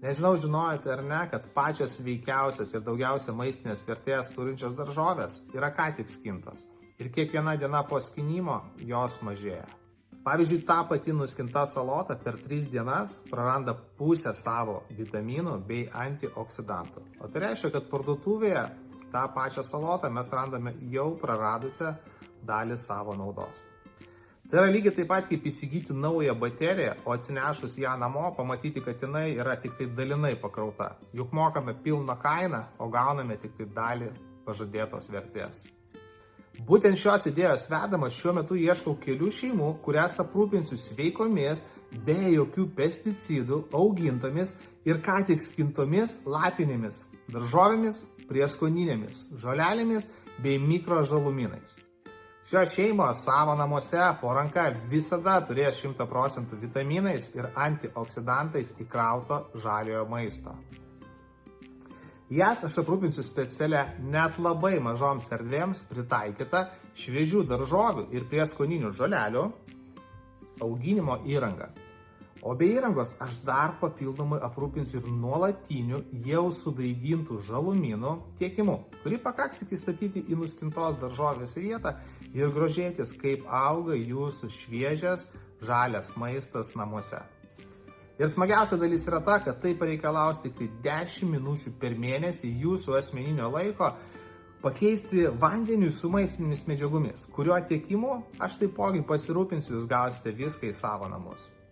Nežinau, žinojote ar ne, kad pačios sveikiausias ir daugiausia maistinės vertės turinčios daržovės yra ką tik skintos. Ir kiekviena diena po skinimo jos mažėja. Pavyzdžiui, ta pati nuskinta salota per 3 dienas praranda pusę savo vitaminų bei antioksidantų. O tai reiškia, kad parduotuvėje tą pačią salotą mes randame jau praradusią dalį savo naudos. Tai yra lygiai taip pat kaip įsigyti naują bateriją, o atsinešus ją namo pamatyti, kad jinai yra tik tai dalinai pakrauta. Juk mokame pilną kainą, o gauname tik tai dalį pažadėtos vertės. Būtent šios idėjos vedamas šiuo metu ieškau kelių šeimų, kurias aprūpinsiu sveikomis, be jokių pesticidų, augintomis ir ką tik skintomis lapinėmis daržovėmis, prieskoninėmis žolelėmis bei mikrožalumynais. Šios šeimos savo namuose po ranka visada turės 100% vitaminais ir antioksidantais įkrauto žaliojo maisto. Jas aš aprūpinsiu specialią, net labai mažoms erdvėms pritaikytą šviežių daržovių ir prieskoninių žolelių auginimo įrangą. O be įrangos aš dar papildomai aprūpinsiu ir nuolatinių jau sudaigintų žalumynų tiekimu, kurį pakaks tik įstatyti į nuskintos daržovės vietą ir grožėtis, kaip auga jūsų šviežias žalias maistas namuose. Ir smagiausia dalis yra ta, kad tai pareikalaus tik tai 10 minučių per mėnesį jūsų asmeninio laiko pakeisti vandeniu su maistinėmis medžiagomis, kurio tiekimu aš taipogi pasirūpinsiu, jūs gausite viską į savo namus.